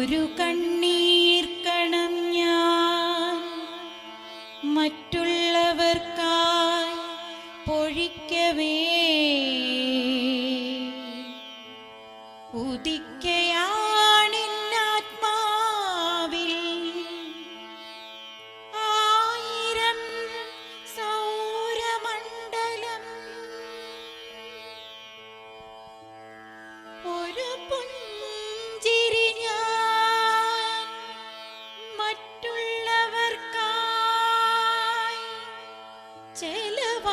ഒരു കണ്ണീർ കണം ഞാൻ മറ്റുള്ളവർക്കായി പൊഴിക്കവേ ഉദിക്കയാണിന്നാത്മാവിൽ ആയിരം സൗരമണ്ഡലം. ഒരു പുഞ്ചിരി ഞാൻ മറ്റുള്ളവർക്കായി ചെലവാക്കവേ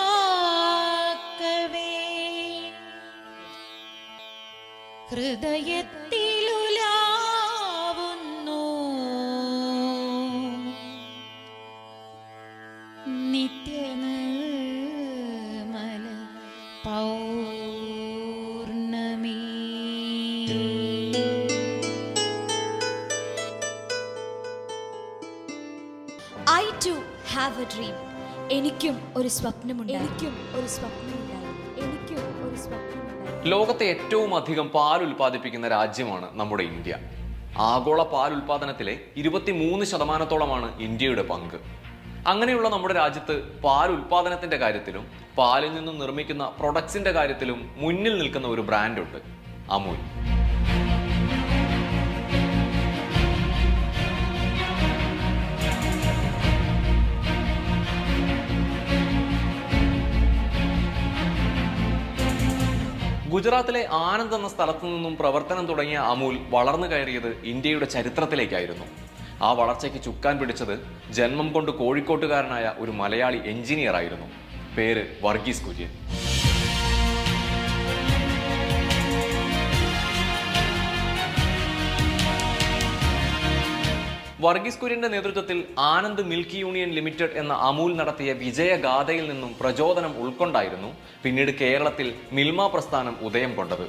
ഹൃദയത്തിലുലാവുന്നു നിത്യനിർമ്മല പൗർണമി. I too have a dream. എനിക്കും ഒരു സ്വപ്നമുണ്ടായി. ലോകത്തെ ഏറ്റവും അധികം പാൽ ഉൽപ്പാദിപ്പിക്കുന്ന രാജ്യമാണ് നമ്മുടെ ഇന്ത്യ. ആഗോള പാൽ ഉൽപാദനത്തിലെ 23% ഇന്ത്യയുടെ പങ്ക്. അങ്ങനെയുള്ള നമ്മുടെ രാജ്യത്ത് പാൽ ഉൽപാദനത്തിന്റെ കാര്യത്തിലും പാലിൽ നിന്നും നിർമ്മിക്കുന്ന പ്രൊഡക്ട്സിന്റെ കാര്യത്തിലും മുന്നിൽ നിൽക്കുന്ന ഒരു ബ്രാൻഡുണ്ട്, അമൂൽ. ഗുജറാത്തിലെ ആനന്ദ് എന്ന സ്ഥലത്തു നിന്നും പ്രവർത്തനം തുടങ്ങിയ അമൂൽ വളർന്നു കയറിയത് ഇന്ത്യയുടെ ചരിത്രത്തിലേക്കായിരുന്നു. ആ വളർച്ചയ്ക്ക് ചുക്കാൻ പിടിച്ചത് ജന്മം കൊണ്ട് കോഴിക്കോട്ടുകാരനായ ഒരു മലയാളി എഞ്ചിനീയർ ആയിരുന്നു. പേര് വർഗീസ് കുര്യൻ. വർഗീസ് കുര്യന്റെ നേതൃത്വത്തിൽ ആനന്ദ് മിൽക്ക് യൂണിയൻ ലിമിറ്റഡ് എന്ന അമൂൽ നടത്തിയ വിജയഗാഥയിൽ നിന്നും പ്രചോദനം ഉൾക്കൊണ്ടായിരുന്നു പിന്നീട് കേരളത്തിൽ മിൽമ പ്രസ്ഥാനം ഉദയം കൊണ്ടത്.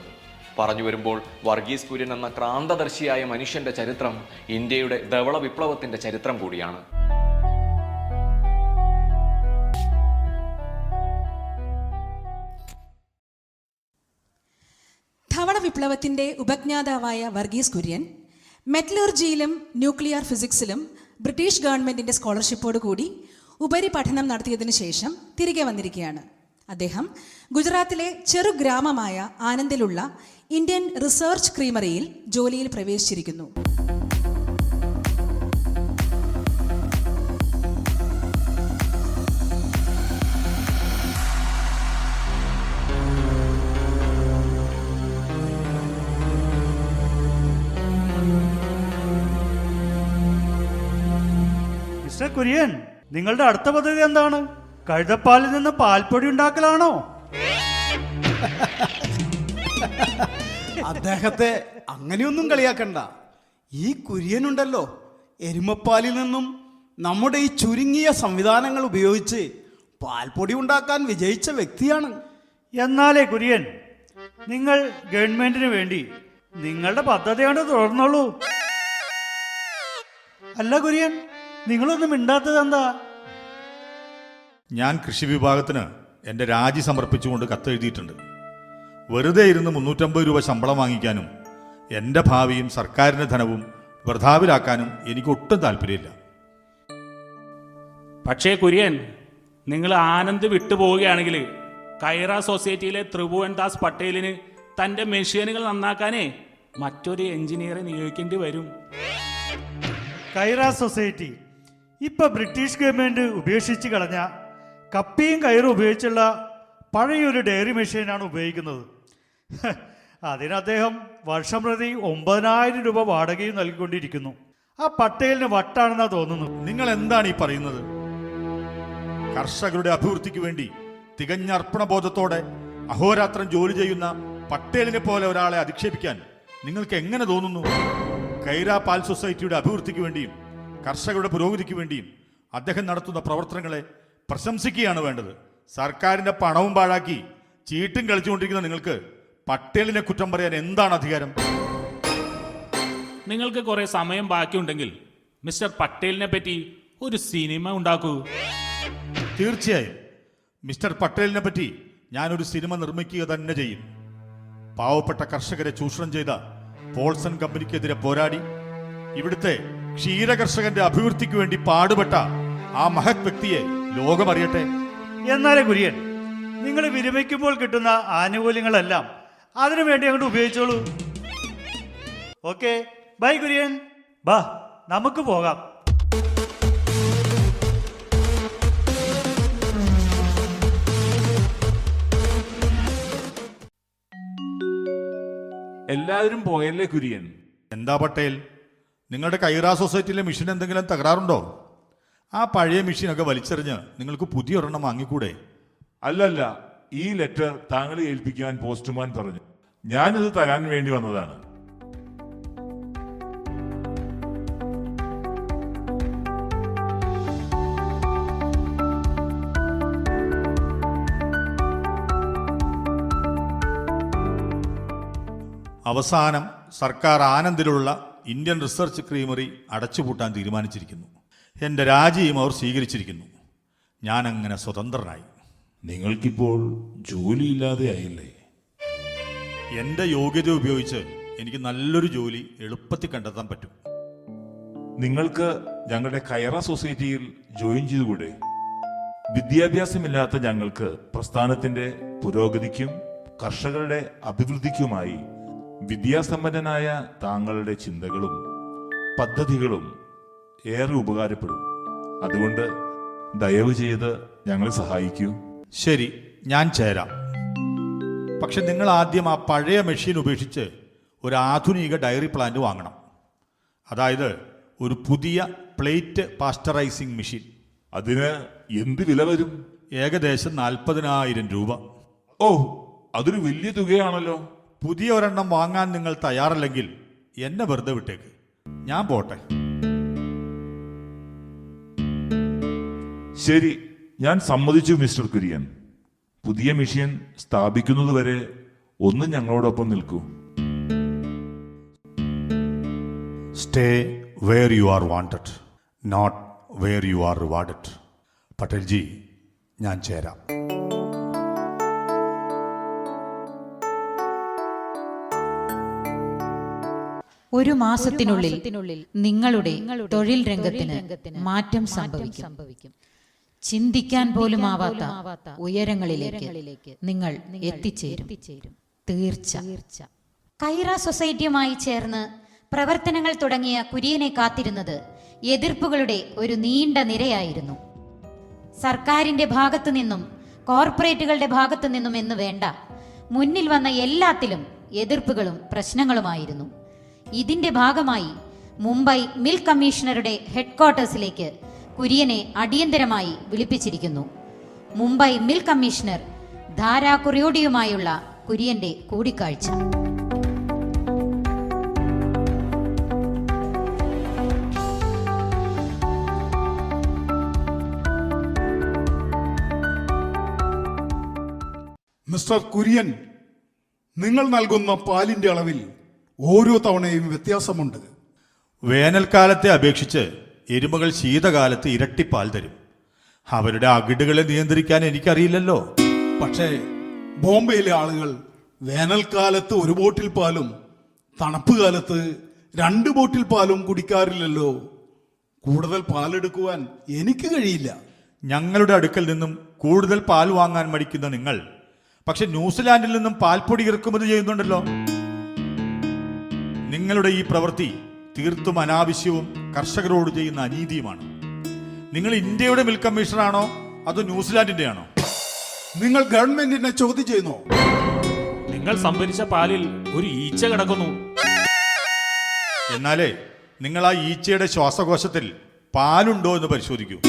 പറഞ്ഞു വരുമ്പോൾ വർഗീസ് കുര്യൻ എന്ന ക്രാന്തദർശിയായ മനുഷ്യന്റെ ചരിത്രം ഇന്ത്യയുടെ ധവള വിപ്ലവത്തിന്റെ ചരിത്രം കൂടിയാണ്. ധവള വിപ്ലവത്തിന്റെ ഉപജ്ഞാതാവായ വർഗീസ് കുര്യൻ മെറ്റലർജിയിലും ന്യൂക്ലിയർ ഫിസിക്സിലും ബ്രിട്ടീഷ് ഗവൺമെൻറ്റിൻ്റെ സ്കോളർഷിപ്പോട് കൂടി ഉപരിപഠനം നടത്തിയതിനു ശേഷം തിരികെ വന്നിരിക്കുകയാണ്. അദ്ദേഹം ഗുജറാത്തിലെ ചെറു ഗ്രാമമായ ആനന്ദിലുള്ള ഇന്ത്യൻ റിസർച്ച് ക്രീമറിയിൽ ജോലിയിൽ പ്രവേശിച്ചിരിക്കുന്നു. മിസ്റ്റർ കുര്യൻ, നിങ്ങളുടെ അടുത്ത പദ്ധതി എന്താണ്? കഴുതപ്പാലിൽ നിന്ന് പാൽപ്പൊടി ഉണ്ടാക്കലാണോ? അദ്ദേഹത്തെ അങ്ങനെയൊന്നും കളിയാക്കണ്ട. ഈ കുര്യനുണ്ടല്ലോ, എരുമപ്പാലിൽ നിന്നും നമ്മുടെ ഈ ചുരുങ്ങിയ സംവിധാനങ്ങൾ ഉപയോഗിച്ച് പാൽപ്പൊടി ഉണ്ടാക്കാൻ വിജയിച്ച വ്യക്തിയാണ്. എന്നാലേ കുര്യൻ, നിങ്ങൾ ഗവൺമെന്റിന് വേണ്ടി നിങ്ങളുടെ പദ്ധതിയാണ് തുടർന്നോളൂ. അല്ല കുര്യൻ, നിങ്ങളൊന്നും മിണ്ടാത്തത് എന്താ? ഞാൻ കൃഷി വിഭാഗത്തിന് എൻ്റെ രാജി സമർപ്പിച്ചുകൊണ്ട് കത്തെഴുതിയിട്ടുണ്ട്. വെറുതെ ഇരുന്ന് 350 രൂപ ശമ്പളം വാങ്ങിക്കാനും എൻ്റെ ഭാവിയും സർക്കാരിൻ്റെ ധനവും വൃഥാവിലാക്കാനും എനിക്ക് ഒട്ടും താല്പര്യമില്ല. പക്ഷേ കുര്യൻ, നിങ്ങൾ ആനന്ദ് വിട്ടുപോവുകയാണെങ്കിൽ കൈറ സൊസൈറ്റിയിലെ ത്രിഭുവൻ ദാസ് പട്ടേലിന് തൻ്റെ മെഷീനുകൾ നന്നാക്കാനേ മറ്റൊരു എഞ്ചിനീയറെ നിയോഗിക്കേണ്ടി വരും. കൈറ സൊസൈറ്റി ഇപ്പൊ ബ്രിട്ടീഷ് ഗവൺമെന്റ് ഉപേക്ഷിച്ച് കളഞ്ഞ കപ്പിയും കയറും ഉപയോഗിച്ചുള്ള പഴയൊരു ഡയറി മെഷീനാണ് ഉപയോഗിക്കുന്നത്. അതിന് അദ്ദേഹം വർഷം പ്രതി 9,000 രൂപ വാടകയും നൽകിക്കൊണ്ടിരിക്കുന്നു. ആ പട്ടേലിന് വട്ടാണെന്നാ തോന്നുന്നു. നിങ്ങൾ എന്താണ് ഈ പറയുന്നത്? കർഷകരുടെ അഭിവൃദ്ധിക്ക് വേണ്ടി തികഞ്ഞ അർപ്പണബോധത്തോടെ അഹോരാത്രം ജോലി ചെയ്യുന്ന പട്ടേലിനെ പോലെ ഒരാളെ അധിക്ഷേപിക്കാൻ നിങ്ങൾക്ക് എങ്ങനെ തോന്നുന്നു? കൈറ പാൽ സൊസൈറ്റിയുടെ അഭിവൃദ്ധിക്ക് വേണ്ടിയും കർഷകരുടെ പുരോഗതിക്ക് വേണ്ടിയും അദ്ദേഹം നടത്തുന്ന പ്രവർത്തനങ്ങളെ പ്രശംസിക്കുകയാണ് വേണ്ടത്. സർക്കാരിന്റെ പണവും പാഴാക്കി ചീട്ടും കളിച്ചുകൊണ്ടിരിക്കുന്ന നിങ്ങൾക്ക് പട്ടേലിനെ കുറ്റം പറയാൻ എന്താണ് അധികാരം? നിങ്ങൾക്ക് കുറെ സമയം ബാക്കിയുണ്ടെങ്കിൽ മിസ്റ്റർ പട്ടേലിനെ പറ്റി ഒരു സിനിമ ഉണ്ടാക്കൂ. തീർച്ചയായും മിസ്റ്റർ പട്ടേലിനെ പറ്റി ഞാനൊരു സിനിമ നിർമ്മിക്കുക തന്നെ ചെയ്യും. പാവപ്പെട്ട കർഷകരെ ചൂഷണം ചെയ്ത പോൾസൺ കമ്പനിക്കെതിരെ പോരാടി ഇവിടുത്തെ ക്ഷീരകർഷകന്റെ അഭിവൃദ്ധിക്ക് വേണ്ടി പാടുപെട്ട ആ മഹത് വ്യക്തിയെ ലോകമറിയട്ടെ. എന്നാലേ കുര്യൻ, നിങ്ങൾ വിരമിക്കുമ്പോൾ കിട്ടുന്ന ആനുകൂല്യങ്ങളെല്ലാം അതിനു വേണ്ടി അങ്ങോട്ട് ഉപയോഗിച്ചോളൂ. Okay, by Kurian. ബാ, നമുക്ക് പോകാം. എല്ലാവരും പോയല്ലേ കുര്യൻ? എന്താ പട്ടേൽ, നിങ്ങളുടെ കൈറ സൊസൈറ്റിയിലെ മെഷീൻ എന്തെങ്കിലും തകരാറുണ്ടോ? ആ പഴയ മെഷീനൊക്കെ വലിച്ചെറിഞ്ഞ് നിങ്ങൾക്ക് പുതിയൊരെണ്ണം വാങ്ങിക്കൂടെ? അല്ലല്ല, ഈ ലെറ്റർ താങ്കളെ ഏൽപ്പിക്കാൻ പോസ്റ്റ്മാൻ പറഞ്ഞു. ഞാനിത് തരാൻ വേണ്ടി വന്നതാണ്. അവസാനം സർക്കാർ ആനന്ദിലുള്ള ഇന്ത്യൻ റിസർച്ച് ക്രീമറി അടച്ചുപൂട്ടാൻ തീരുമാനിച്ചിരിക്കുന്നു. എൻ്റെ രാജിയും അവർ സ്വീകരിച്ചിരിക്കുന്നു. ഞാൻ അങ്ങനെ സ്വതന്ത്രനായി. നിങ്ങൾക്കിപ്പോൾ ജോലിയില്ലാതെ ആയില്ലേ? എൻ്റെ യോഗ്യത ഉപയോഗിച്ച് എനിക്ക് നല്ലൊരു ജോലി എളുപ്പത്തിൽ കണ്ടെത്താൻ പറ്റും. നിങ്ങൾക്ക് ഞങ്ങളുടെ കൈറ സൊസൈറ്റിയിൽ ജോയിൻ ചെയ്തുകൂടെ? വിദ്യാഭ്യാസമില്ലാത്ത ഞങ്ങൾക്ക് പ്രസ്ഥാനത്തിന്റെ പുരോഗതിക്കും കർഷകരുടെ അഭിവൃദ്ധിക്കുമായി വിദ്യാസമ്പന്നനായ താങ്കളുടെ ചിന്തകളും പദ്ധതികളും ഏറെ ഉപകാരപ്പെടും. അതുകൊണ്ട് ദയവ് ചെയ്ത് ഞങ്ങളെ സഹായിക്കൂ. ശരി, ഞാൻ ചേരാം. പക്ഷെ നിങ്ങൾ ആദ്യം ആ പഴയ മെഷീൻ ഉപേക്ഷിച്ച് ഒരു ആധുനിക ഡയറി പ്ലാന്റ് വാങ്ങണം. അതായത് ഒരു പുതിയ പ്ലേറ്റ് പാസ്ചറൈസിംഗ് മെഷീൻ. അതിന് എന്ത് വില വരും? ഏകദേശം 40,000 രൂപ. ഓ, അതൊരു വലിയ തുകയാണല്ലോ. പുതിയ ഒരെണ്ണം വാങ്ങാൻ നിങ്ങൾ തയ്യാറല്ലെങ്കിൽ എന്നെ വെറുതെ വിട്ടേക്ക്, ഞാൻ പോട്ടെ. ശരി, ഞാൻ സമ്മതിച്ചു മിസ്റ്റർ കുര്യൻ. പുതിയ മെഷീൻ സ്ഥാപിക്കുന്നതുവരെ ഒന്ന് ഞങ്ങളോടൊപ്പം നിൽക്കൂ. Stay where you are wanted, not where you are rewarded. Patelji, ഞാൻ ചേരാം. ഒരു മാസത്തിനുള്ളിൽ നിങ്ങളുടെ തൊഴിൽ രംഗത്തിന് മാറ്റം സംഭവിക്കും. ചിന്തിക്കാൻ പോലും ആവാത്ത ഉയരങ്ങളിലേക്ക് നിങ്ങൾ എത്തിച്ചേരും. തീർച്ച. കൈറ സൊസൈറ്റിയുമായി ചേർന്ന് പ്രവർത്തനങ്ങൾ തുടങ്ങിയ കുര്യനെ കാത്തിരുന്നത് എതിർപ്പുകളുടെ ഒരു നീണ്ട നിരയായിരുന്നു. സർക്കാരിന്റെ ഭാഗത്തു നിന്നും കോർപ്പറേറ്റുകളുടെ ഭാഗത്തു നിന്നും എന്ന് വേണ്ട, മുന്നിൽ വന്ന എല്ലാത്തിലും എതിർപ്പുകളും പ്രശ്നങ്ങളുമായിരുന്നു. ഇതിന്റെ ഭാഗമായി മുംബൈ മിൽക്ക് കമ്മീഷണറുടെ ഹെഡ്ക്വാർട്ടേഴ്സിലേക്ക് കുര്യനെ അടിയന്തരമായി വിളിപ്പിച്ചിരിക്കുന്നു. മുംബൈ മിൽക്ക് കമ്മീഷണർ ധാരാ കുറിയോടിയുമായുള്ള കുര്യന്റെ കൂടിക്കാഴ്ച. മിസ്റ്റർ കുര്യൻ, നിങ്ങൾ നൽകുന്ന പാലിന്റെ അളവിൽ ഓരോ തവണയും വ്യത്യാസമുണ്ട്. വേനൽക്കാലത്തെ അപേക്ഷിച്ച് എരുമകൾ ശീതകാലത്ത് ഇരട്ടി പാൽ തരും. അവരുടെ അകിടുകളെ നിയന്ത്രിക്കാൻ എനിക്കറിയില്ലല്ലോ. പക്ഷേ ബോംബെയിലെ ആളുകൾ വേനൽക്കാലത്ത് 1 ബോട്ടിൽ പാലും തണുപ്പ് കാലത്ത് 2 ബോട്ടിൽ പാലും കുടിക്കാറില്ലല്ലോ. കൂടുതൽ പാലെടുക്കുവാൻ എനിക്ക് കഴിയില്ല. ഞങ്ങളുടെ അടുക്കൽ നിന്നും കൂടുതൽ പാൽ വാങ്ങാൻ മടിക്കുന്ന നിങ്ങൾ പക്ഷെ ന്യൂസിലാൻഡിൽ നിന്നും പാൽപ്പൊടി ഇറക്കുമതി ചെയ്യുന്നുണ്ടല്ലോ. നിങ്ങളുടെ ഈ പ്രവൃത്തി തീർത്തും അനാവശ്യവും കർഷകരോട് ചെയ്യുന്ന അനീതിയുമാണ്. നിങ്ങൾ ഇന്ത്യയുടെ മിൽക്ക് കമ്മീഷണറാണോ അതോ ന്യൂസിലാൻഡിന്റെ ആണോ? നിങ്ങൾ ഗവൺമെന്റിനെ ചോദ്യം ചെയ്യുന്നു. നിങ്ങൾ സംഭരിച്ച പാലിൽ ഒരു ഈച്ച കിടക്കുന്നു. എന്നാലേ നിങ്ങൾ ആ ഈച്ചയുടെ ശ്വാസകോശത്തിൽ പാലുണ്ടോ എന്ന് പരിശോധിക്കൂ.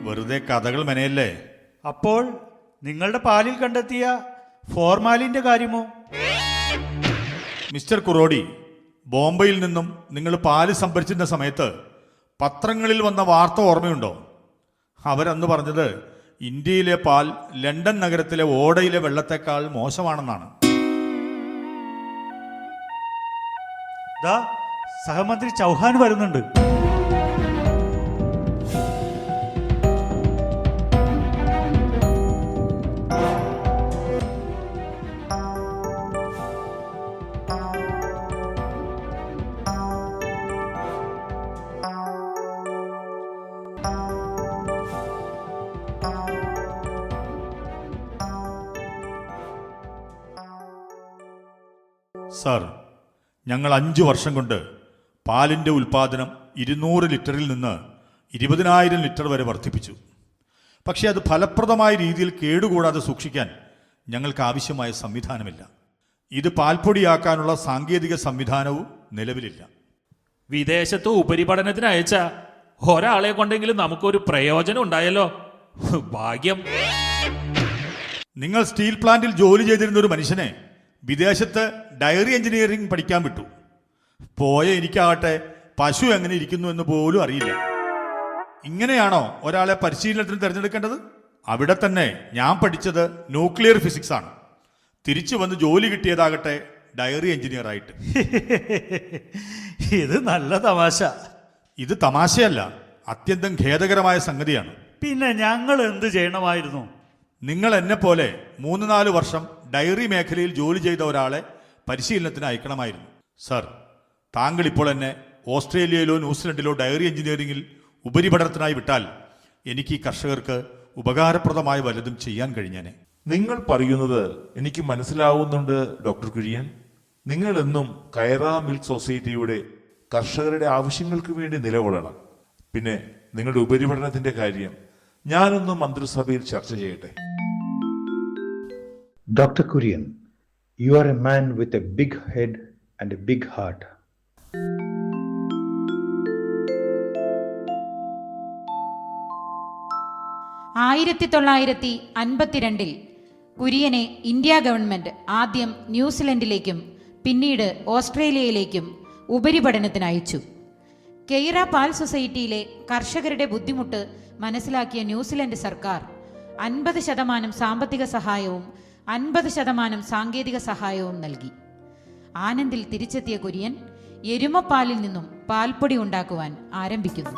വെറുതെ കഥകൾ മെനയല്ലേ. അപ്പോൾ നിങ്ങളുടെ പാലിൽ കണ്ടെത്തിയ ഫോർമാലിന്റെ കാര്യമോ? മിസ്റ്റർ കുറോഡി, ബോംബെയിൽ നിന്നും നിങ്ങൾ പാല് സംഭരിച്ചിരുന്ന സമയത്ത് പത്രങ്ങളിൽ വന്ന വാർത്ത ഓർമ്മയുണ്ടോ? അവരന്ന് പറഞ്ഞത് ഇന്ത്യയിലെ പാൽ ലണ്ടൻ നഗരത്തിലെ ഓടയിലെ വെള്ളത്തേക്കാൾ മോശമാണെന്നാണ്. ദാ സഹമന്ത്രി ചൗഹാൻ വരുന്നുണ്ട്. സാർ, ഞങ്ങൾ 5 വർഷം കൊണ്ട് പാലിൻ്റെ ഉൽപ്പാദനം 200 ലിറ്ററിൽ നിന്ന് 20,000 ലിറ്റർ വരെ വർദ്ധിപ്പിച്ചു. പക്ഷേ അത് ഫലപ്രദമായ രീതിയിൽ കേടുകൂടാതെ സൂക്ഷിക്കാൻ ഞങ്ങൾക്ക് ആവശ്യമായ സംവിധാനമില്ല. ഇത് പാൽപ്പൊടിയാക്കാനുള്ള സാങ്കേതിക സംവിധാനവും നിലവിലില്ല. വിദേശത്ത് ഉപരിപഠനത്തിന് അയച്ച ഒരാളെ കൊണ്ടെങ്കിലും നമുക്കൊരു പ്രയോജനം ഉണ്ടായല്ലോ. ഭാഗ്യം. നിങ്ങൾ സ്റ്റീൽ പ്ലാന്റിൽ ജോലി ചെയ്തിരുന്ന ഒരു മനുഷ്യനെ വിദേശത്ത് ഡയറി എഞ്ചിനീയറിംഗ് പഠിക്കാൻ വിട്ടു. പോയ എനിക്കാകട്ടെ പശു എങ്ങനെ ഇരിക്കുന്നു എന്ന് പോലും അറിയില്ല. ഇങ്ങനെയാണോ ഒരാളെ പരിശീലനത്തിന് തിരഞ്ഞെടുക്കേണ്ടത്? അവിടെ തന്നെ ഞാൻ പഠിച്ചത് ന്യൂക്ലിയർ ഫിസിക്സ് ആണ്. തിരിച്ചു വന്ന് ജോലി കിട്ടിയതാകട്ടെ ഡയറി എഞ്ചിനീയർ ആയിട്ട്. ഇത് നല്ല തമാശ. ഇത് തമാശയല്ല, അത്യന്തം ഖേദകരമായ സംഗതിയാണ്. പിന്നെ ഞങ്ങൾ എന്ത് ചെയ്യണമായിരുന്നു? നിങ്ങൾ എന്നെ പോലെ 3-4 വർഷം ഡയറി മേഖലയിൽ ജോലി ചെയ്ത ഒരാളെ പരിശീലനത്തിന് അയക്കണമായിരുന്നു. സർ, താങ്കൾ ഇപ്പോൾ എന്നെ ഓസ്ട്രേലിയയിലോ ന്യൂസിലൻഡിലോ ഡയറി എഞ്ചിനീയറിംഗിൽ ഉപരിപഠനത്തിനായി വിട്ടാൽ എനിക്ക് ഈ കർഷകർക്ക് ഉപകാരപ്രദമായ വല്ലതും ചെയ്യാൻ കഴിഞ്ഞേനെ. നിങ്ങൾ പറയുന്നത് എനിക്ക് മനസ്സിലാവുന്നുണ്ട് ഡോക്ടർ കുര്യൻ. നിങ്ങൾ എന്നും കൈറ മിൽക്ക് സൊസൈറ്റിയുടെ കർഷകരുടെ ആവശ്യങ്ങൾക്ക് വേണ്ടി നിലകൊള്ളണം. പിന്നെ നിങ്ങളുടെ ഉപരിപഠനത്തിന്റെ കാര്യം ഞാനൊന്ന് മന്ത്രിസഭയിൽ ചർച്ച ചെയ്യട്ടെ. Dr. Kurian, you are a man with a big head and a big heart. ആയിരത്തി 1952 കുര്യനെ ഇന്ത്യ ഗവൺമെന്റ് ആദ്യം ന്യൂസിലൻഡിലേക്കും പിന്നീട് ഓസ്ട്രേലിയയിലേക്കും ഉപരിപഠനത്തിന് അയച്ചു. കെയ്റ പാൽ സൊസൈറ്റിയിലെ കർഷകരുടെ ബുദ്ധിമുട്ട് മനസ്സിലാക്കിയ ന്യൂസിലൻഡ് സർക്കാർ 50% സാമ്പത്തിക സഹായവും 50% സാങ്കേതിക സഹായവും നൽകി. ആനന്ദിൽ തിരിച്ചെത്തിയ കുര്യൻ എരുമപ്പാലിൽ നിന്നും പാൽപ്പൊടി ഉണ്ടാക്കുവാൻ ആരംഭിക്കുന്നു.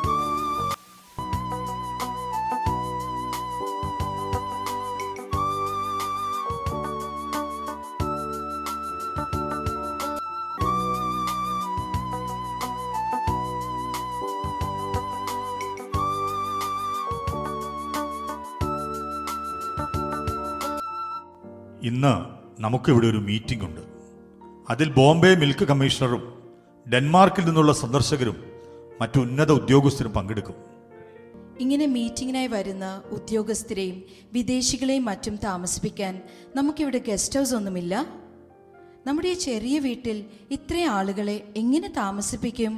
ഇന്ന് നമുക്കിവിടെ ഒരു മീറ്റിംഗ് ഉണ്ട്. അതിൽ ബോംബെ മിൽക്ക് കമ്മീഷണറും ഡെൻമാർക്കിൽ നിന്നുള്ള സന്ദർശകരും മറ്റു ഉന്നത ഉദ്യോഗസ്ഥരും പങ്കെടുക്കും. ഇങ്ങനെ മീറ്റിങ്ങിനായി വരുന്ന ഉദ്യോഗസ്ഥരെയും വിദേശികളെയും മറ്റും താമസിപ്പിക്കാൻ നമുക്കിവിടെ ഗസ്റ്റ് ഹൗസ് ഒന്നുമില്ല. നമ്മുടെ ഈ ചെറിയ വീട്ടിൽ ഇത്രയും ആളുകളെ എങ്ങനെ താമസിപ്പിക്കും?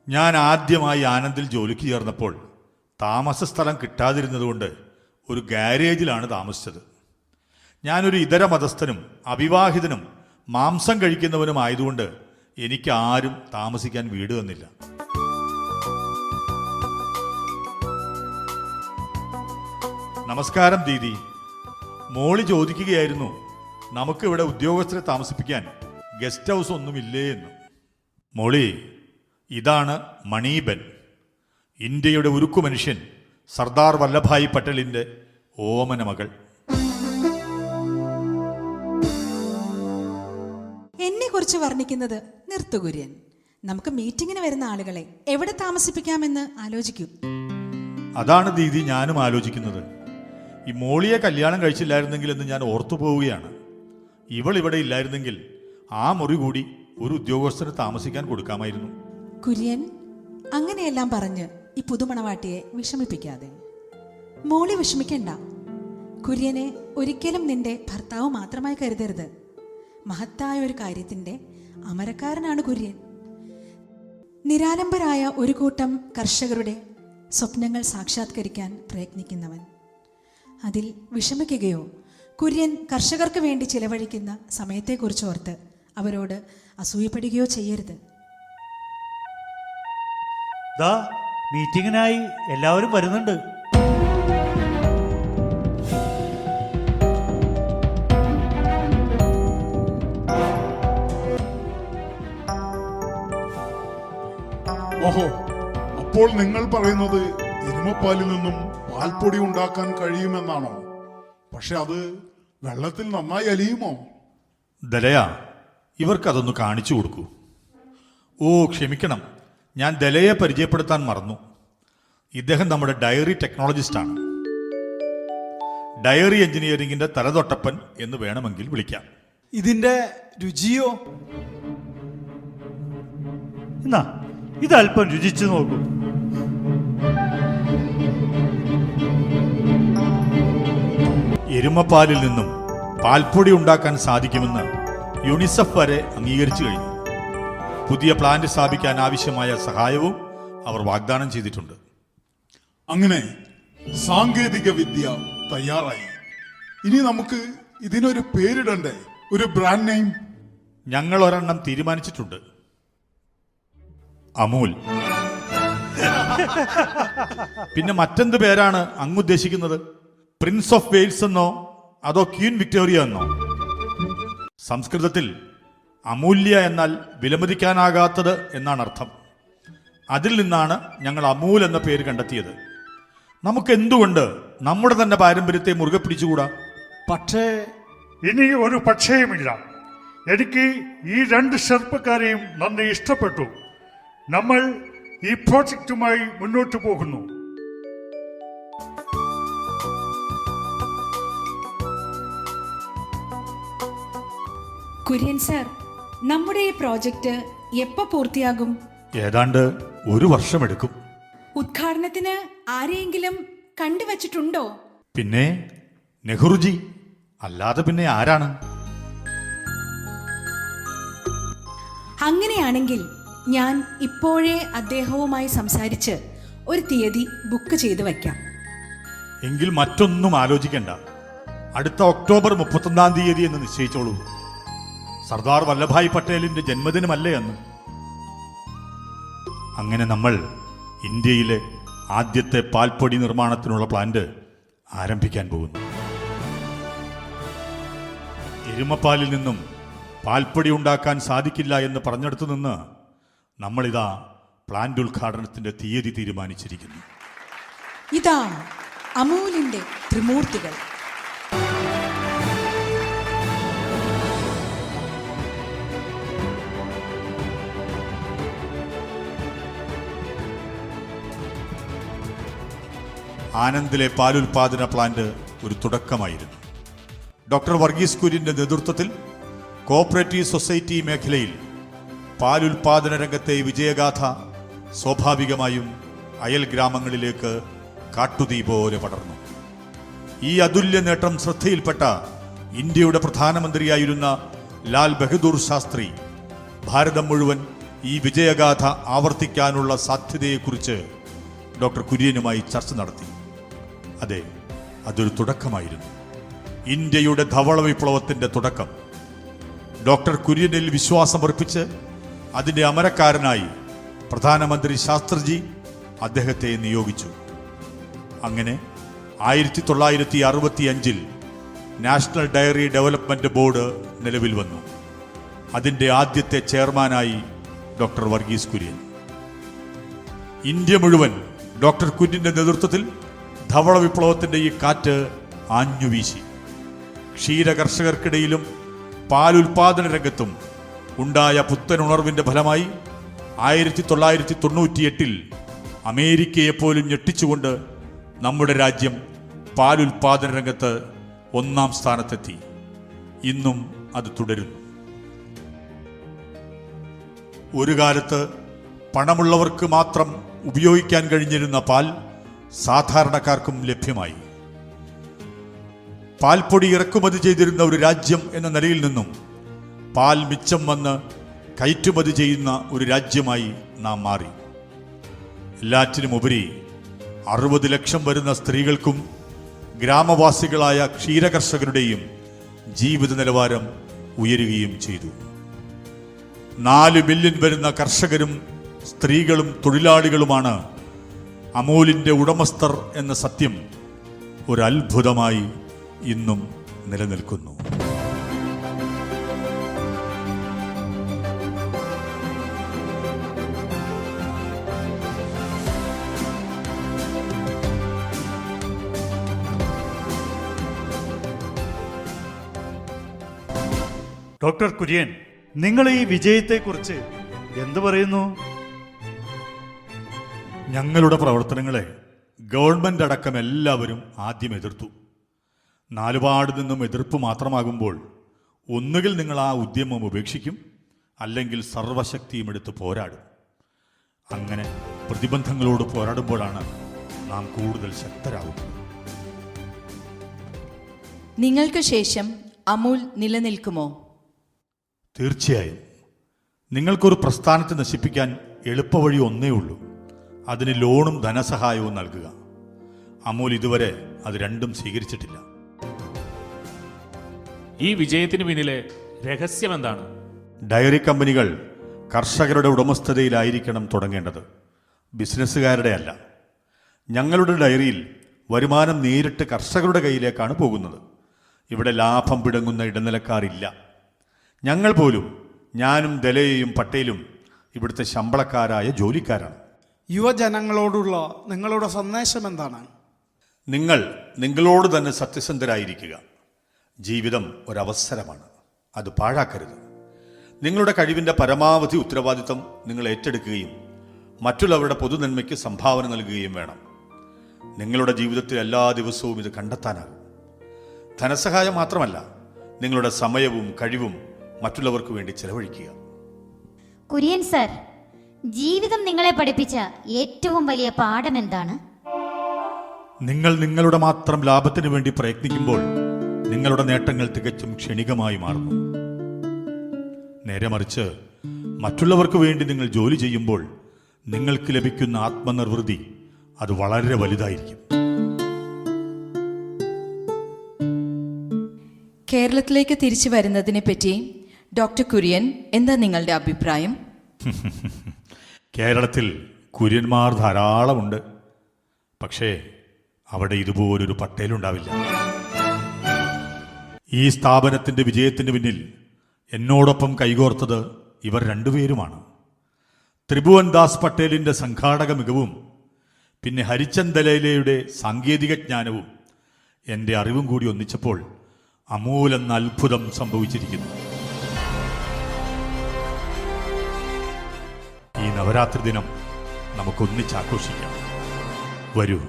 ഞാൻ ആദ്യമായി ആനന്ദിൽ ജോലിക്ക് ചേർന്നപ്പോൾ താമസ സ്ഥലം കിട്ടാതിരുന്നതുകൊണ്ട് ഒരു ഗാരേജിലാണ് താമസിച്ചത്. ഞാനൊരു ഇതര മതസ്ഥനും അവിവാഹിതനും മാംസം കഴിക്കുന്നവനും ആയതുകൊണ്ട് എനിക്ക് ആരും താമസിക്കാൻ വീട് തന്നില്ല. നമസ്കാരം ദീദി. മോളി ചോദിക്കുകയായിരുന്നു നമുക്കിവിടെ ഉദ്യോഗസ്ഥരെ താമസിപ്പിക്കാൻ ഗസ്റ്റ് ഹൗസ് ഒന്നുമില്ലേ എന്ന്. മോളി, ഇതാണ് മണീബൻ, ഇന്ത്യയുടെ ഉരുക്കു മനുഷ്യൻ സർദാർ വല്ലഭായ് പട്ടേലിൻ്റെ ഓമന മകൾ. എന്നെ കുറിച്ച് വർണ്ണിക്കുന്നത് നിർത്തു കുര്യൻ. നമുക്ക് മീറ്റിങ്ങിന് വരുന്ന ആളുകളെ എവിടെ താമസിപ്പിക്കാമെന്ന് ആലോചിക്കൂ. അതാണ് ദീദി ഞാനും ആലോചിക്കുന്നത്. ഈ മോളിയെ കല്യാണം കഴിച്ചില്ലായിരുന്നെങ്കിൽ എന്ന് ഞാൻ ഓർത്തു പോവുകയാണ്. ഇവൾ ഇവിടെ ഇല്ലായിരുന്നെങ്കിൽ ആ മുറി കൂടി ഒരു ഉദ്യോഗസ്ഥന് താമസിക്കാൻ കൊടുക്കാമായിരുന്നു. കുര്യൻ, അങ്ങനെയെല്ലാം പറഞ്ഞ് ഈ പുതുമണവാട്ടിയെ വിഷമിപ്പിക്കാതെ. മോളി വിഷമിക്കണ്ട. കുര്യനെ ഒരിക്കലും നിന്റെ ഭർത്താവ് മാത്രമായി കരുതരുത്. മഹത്തായ ഒരു കാര്യത്തിൻ്റെ അമരക്കാരനാണ് കുര്യൻ. നിരാലംബരായ ഒരു കൂട്ടം കർഷകരുടെ സ്വപ്നങ്ങൾ സാക്ഷാത്കരിക്കാൻ പ്രയത്നിക്കുന്നവൻ. അതിൽ വിഷമിക്കുകയോ കുര്യൻ കർഷകർക്ക് വേണ്ടി ചിലവഴിക്കുന്ന സമയത്തെക്കുറിച്ച് ഓർത്ത് അവരോട് അസൂയപ്പെടുകയോ ചെയ്യരുത്. ദാ മീറ്റിങ്ങിനായി എല്ലാവരും വരുന്നുണ്ട്. ഓഹോ, അപ്പോൾ നിങ്ങൾ പറയുന്നത് എരുമപ്പാലിൽ നിന്നും പാൽപ്പൊടി ഉണ്ടാക്കാൻ കഴിയുമെന്നാണോ? പക്ഷെ അത് വെള്ളത്തിൽ നന്നായി അലിയുമോ? ദലയ, ഇവർക്കതൊന്ന് കാണിച്ചു കൊടുക്കൂ. ഓ ക്ഷമിക്കണം, ഞാൻ ദലയെ പരിചയപ്പെടുത്താൻ മറന്നു. ഇദ്ദേഹം നമ്മുടെ ഡയറി ടെക്നോളജിസ്റ്റാണ്. ഡയറി എഞ്ചിനീയറിംഗിന്റെ തലതൊട്ടപ്പൻ എന്ന് വേണമെങ്കിൽ വിളിക്കാം. ഇതിന്റെ രുചിയോ? എന്നാ ഇതല്പം രുചിച്ചു നോക്കൂ. എരുമപ്പാലിൽ നിന്നും പാൽപ്പൊടി ഉണ്ടാക്കാൻ സാധിക്കുമെന്ന് യുണിസെഫ് വരെ അംഗീകരിച്ചു കഴിഞ്ഞു. പുതിയ പ്ലാന്റ് സ്ഥാപിക്കാൻ ആവശ്യമായ സഹായവും അവർ വാഗ്ദാനം ചെയ്തിട്ടുണ്ട്. അങ്ങനെ സാങ്കേതിക വിദ്യ തയ്യാറായി. ഇനി നമുക്ക് ഇതിനൊരു പേരിടണ്ടേ? ഒരു ബ്രാൻഡ് നെയിം? ഞങ്ങൾ ഒരെണ്ണം തീരുമാനിച്ചിട്ടുണ്ട്. അമൂൽ. പിന്നെ മറ്റെന്ത് പേരാണ് അങ്ങ് ഉദ്ദേശിക്കുന്നത്? പ്രിൻസ് ഓഫ് വെയിൽസ് എന്നോ അതോ ക്വീൻ വിക്ടോറിയ എന്നോ? സംസ്കൃതത്തിൽ അമൂല്യ എന്നാൽ വിലമതിക്കാനാകാത്തത് എന്നാണ് അർത്ഥം. അതിൽ നിന്നാണ് ഞങ്ങൾ അമൂൽ എന്ന പേര് കണ്ടെത്തിയത്. നമുക്ക് എന്തുകൊണ്ട് നമ്മുടെ തന്നെ പാരമ്പര്യത്തെ മുറുകെ പിടിച്ചുകൂടാ? പക്ഷേ ഇനി ഒരു പക്ഷേയുമില്ല. എനിക്ക് ഈ രണ്ട് ചെറുപ്പക്കാരെയും നന്ദി ഇഷ്ടപ്പെട്ടു. നമ്മൾ ഈ പ്രോജക്റ്റുമായി മുന്നോട്ട് പോകുന്നു. കുര്യൻ സർ, നമ്മുടെ ഈ പ്രോജക്റ്റ് എപ്പോൾ പൂർത്തിയാകും? ഏതാണ്ട് ഒരു വർഷമെടുക്കും. ഉദ്ഘാടനത്തിന് ആരെയെങ്കിലും കണ്ടുവച്ചിട്ടുണ്ടോ? പിന്നെ നെഹ്റുജി, അല്ലാതെ പിന്നെ ആരാണ്? അങ്ങനെയാണെങ്കിൽ ഞാൻ ഇപ്പോഴേ അദ്ദേഹവുമായി സംസാരിച്ച് ഒരു തീയതി ബുക്ക് ചെയ്തു വയ്ക്കാം. എങ്കിൽ മറ്റൊന്നും ആലോചിക്കണ്ട. അടുത്ത ഒക്ടോബർ 31 തീയതി എന്ന് നിശ്ചയിച്ചോളൂ. സർദാർ വല്ലഭായ് പട്ടേലിന്റെ ജന്മദിനമല്ലേ അന്ന്? അങ്ങനെ നമ്മൾ ഇന്ത്യയിലെ ആദ്യത്തെ പാൽപ്പൊടി നിർമ്മാണത്തിനുള്ള പ്ലാന്റ് ആരംഭിക്കാൻ പോകുന്നു. എരുമപ്പാലിൽ നിന്നും പാൽപ്പൊടി ഉണ്ടാക്കാൻ സാധിക്കില്ല എന്ന് പറഞ്ഞെടുത്തു നിന്ന് നമ്മളിതാ പ്ലാന്റ് ഉദ്ഘാടനത്തിന്റെ തീയതി തീരുമാനിച്ചിരിക്കുന്നു. ഇതാ അമൂലിന്റെ ത്രിമൂർത്തികൾ. ആനന്ദിലെ പാലുൽപാദന പ്ലാന്റ് ഒരു തുടക്കമായിരുന്നു. ഡോക്ടർ വർഗീസ് കുര്യന്റെ നേതൃത്വത്തിൽ കോഓപ്പറേറ്റീവ് സൊസൈറ്റി മേഖലയിൽ പാലുൽപാദന രംഗത്തെ വിജയഗാഥ സ്വാഭാവികമായും അയൽ ഗ്രാമങ്ങളിലേക്ക് കാട്ടുതീ പോലെ പടർന്നു. ഈ അതുല്യ നേട്ടം ശ്രദ്ധയിൽപ്പെട്ട ഇന്ത്യയുടെ പ്രധാനമന്ത്രിയായിരുന്ന ലാൽ ബഹദൂർ ശാസ്ത്രി ഭാരതം മുഴുവൻ ഈ വിജയഗാഥ ആവർത്തിക്കാനുള്ള സാധ്യതയെക്കുറിച്ച് ഡോക്ടർ കുര്യനുമായി ചർച്ച നടത്തി. അതെ, അതൊരു തുടക്കമായിരുന്നു. ഇന്ത്യയുടെ ധവള വിപ്ലവത്തിന്റെ തുടക്കം. ഡോക്ടർ കുര്യനിൽ വിശ്വാസമർപ്പിച്ച് അതിൻ്റെ അമരക്കാരനായി പ്രധാനമന്ത്രി ശാസ്ത്രിജി അദ്ദേഹത്തെ നിയോഗിച്ചു. അങ്ങനെ 1965 നാഷണൽ ഡയറി ഡെവലപ്മെന്റ് ബോർഡ് നിലവിൽ വന്നു. അതിൻ്റെ ആദ്യത്തെ ചെയർമാനായി ഡോക്ടർ വർഗീസ് കുര്യൻ. ഇന്ത്യ മുഴുവൻ ഡോക്ടർ കുര്യന്റെ നേതൃത്വത്തിൽ ധവള വിപ്ലവത്തിന്റെ ഈ കാറ്റ് ആഞ്ഞുവീശി. ക്ഷീരകർഷകർക്കിടയിലും പാലുൽപാദന രംഗത്തും ഉണ്ടായ പുത്തനുണർവിന്റെ ഫലമായി 1998 അമേരിക്കയെപ്പോലും ഞെട്ടിച്ചുകൊണ്ട് നമ്മുടെ രാജ്യം പാലുൽപാദന രംഗത്ത് 1-ാം സ്ഥാനത്തെത്തി. ഇന്നും അത് തുടരുന്നു. ഒരു കാലത്ത് പണമുള്ളവർക്ക് മാത്രം ഉപയോഗിക്കാൻ കഴിഞ്ഞിരുന്ന പാൽ സാധാരണക്കാർക്കും ലഭ്യമായി. പാൽപ്പൊടി ഇറക്കുമതി ചെയ്തിരുന്ന ഒരു രാജ്യം എന്ന നിലയിൽ നിന്നും പാൽ മിച്ചം വന്ന് കയറ്റുമതി ചെയ്യുന്ന ഒരു രാജ്യമായി നാം മാറി. എല്ലാറ്റിനുമുപരി 60 ലക്ഷം വരുന്ന സ്ത്രീകൾക്കും ഗ്രാമവാസികളായ ക്ഷീരകർഷകരുടെയും ജീവിത നിലവാരം ഉയരുകയും ചെയ്തു. 4 മില്യൺ വരുന്ന കർഷകരും സ്ത്രീകളും തൊഴിലാളികളുമാണ് അമൂലിൻ്റെ ഉടമസ്ഥർ എന്ന സത്യം ഒരു അത്ഭുതമായി ഇന്നും നിലനിൽക്കുന്നു. ഡോക്ടർ കുര്യൻ, നിങ്ങൾ ഈ വിജയത്തെക്കുറിച്ച് എന്തു പറയുന്നു? ഞങ്ങളുടെ പ്രവർത്തനങ്ങളെ ഗവൺമെന്റ് അടക്കം എല്ലാവരും ആദ്യം എതിർത്തു. നാലുപാട് നിന്നും എതിർപ്പ് മാത്രമാകുമ്പോൾ ഒന്നുകിൽ നിങ്ങൾ ആ ഉദ്യമം ഉപേക്ഷിക്കും, അല്ലെങ്കിൽ സർവശക്തിയും എടുത്ത് പോരാടും. അങ്ങനെ പ്രതിബന്ധങ്ങളോട് പോരാടുമ്പോഴാണ് നാം കൂടുതൽ ശക്തരാകുന്നത്. നിങ്ങൾക്ക് ശേഷം അമൂൽ നിലനിൽക്കുമോ? തീർച്ചയായും. നിങ്ങൾക്കൊരു പ്രസ്ഥാനത്തെ നശിപ്പിക്കാൻ എളുപ്പവഴി ഒന്നേ ഉള്ളൂ, അതിന് ലോണും ധനസഹായവും നൽകുക. അമൂൽ ഇതുവരെ അത് രണ്ടും സ്വീകരിച്ചിട്ടില്ല. ഈ വിജയത്തിന് പിന്നിലെ രഹസ്യം എന്താണ്? ഡയറി കമ്പനികൾ കർഷകരുടെ ഉടമസ്ഥതയിലായിരിക്കണം തുടങ്ങേണ്ടത്, ബിസിനസ്സുകാരുടെ അല്ല. ഞങ്ങളുടെ ഡയറിയിൽ വരുമാനം നേരിട്ട് കർഷകരുടെ കയ്യിലേക്കാണ് പോകുന്നത്. ഇവിടെ ലാഭം പിടുങ്ങുന്ന ഇടനിലക്കാരില്ല. ഞങ്ങൾ പോലും, ഞാനും ദലയും പട്ടേലും ഇവിടുത്തെ ശമ്പളക്കാരായ ജോലിക്കാരാണ്. യുവജനങ്ങളോടുള്ള നിങ്ങളുടെ സന്ദേശം എന്താണ്? നിങ്ങളോട് തന്നെ സത്യസന്ധരായിരിക്കുക. ജീവിതം ഒരവസരമാണ്, അത് പാഴാക്കരുത്. നിങ്ങളുടെ കഴിവിൻ്റെ പരമാവധി ഉത്തരവാദിത്തം നിങ്ങൾ ഏറ്റെടുക്കുകയും മറ്റുള്ളവരുടെ പൊതുനന്മയ്ക്ക് സംഭാവന നൽകുകയും വേണം. നിങ്ങളുടെ ജീവിതത്തിൽ എല്ലാ ദിവസവും ഇത് കണ്ടെത്താനാകും. ധനസഹായം മാത്രമല്ല, നിങ്ങളുടെ സമയവും കഴിവും മറ്റുള്ളവർക്ക് വേണ്ടി ചെലവഴിക്കുക. കുര്യൻ സർ, ജീവിതം നിങ്ങളെ പഠിപ്പിച്ച ഏറ്റവും വലിയ പാഠം എന്താണ്? നിങ്ങൾ നിങ്ങളുടെ മാത്രം ലാഭത്തിന് വേണ്ടി പ്രയത്നിക്കുമ്പോൾ നിങ്ങളുടെ നേട്ടങ്ങൾ തികച്ചും ക്ഷണികമായി മാറുന്നു. നേരെ മറിച്ച് മറ്റുള്ളവർക്ക് വേണ്ടി നിങ്ങൾ ജോലി ചെയ്യുമ്പോൾ നിങ്ങൾക്ക് ലഭിക്കുന്ന ആത്മനിർവൃതി അത് വളരെ വലുതായിരിക്കും. കേരളത്തിലേക്ക് തിരിച്ചു വരുന്നതിനെ പറ്റി ഡോക്ടർ കുര്യൻ എന്താ നിങ്ങളുടെ അഭിപ്രായം? കേരളത്തിൽ കുര്യന്മാർ ധാരാളമുണ്ട്, പക്ഷേ അവിടെ ഇതുപോലൊരു പട്ടേലുണ്ടാവില്ല. ഈ സ്ഥാപനത്തിൻ്റെ വിജയത്തിന് പിന്നിൽ എന്നോടൊപ്പം കൈകോർത്തത് ഇവർ രണ്ടുപേരുമാണ്. ത്രിഭുവൻദാസ് പട്ടേലിൻ്റെ സംഘാടക മികവും പിന്നെ ഹരിചന്ദ് ദലൈലയുടെ സാങ്കേതിക ജ്ഞാനവും എൻ്റെ അറിവും കൂടി ഒന്നിച്ചപ്പോൾ അമൂലെന്ന അത്ഭുതം സംഭവിച്ചിരിക്കുന്നു. ഈ നവരാത്രി ദിനം നമുക്കൊന്നിച്ചാഘോഷിക്കാം. വരൂ.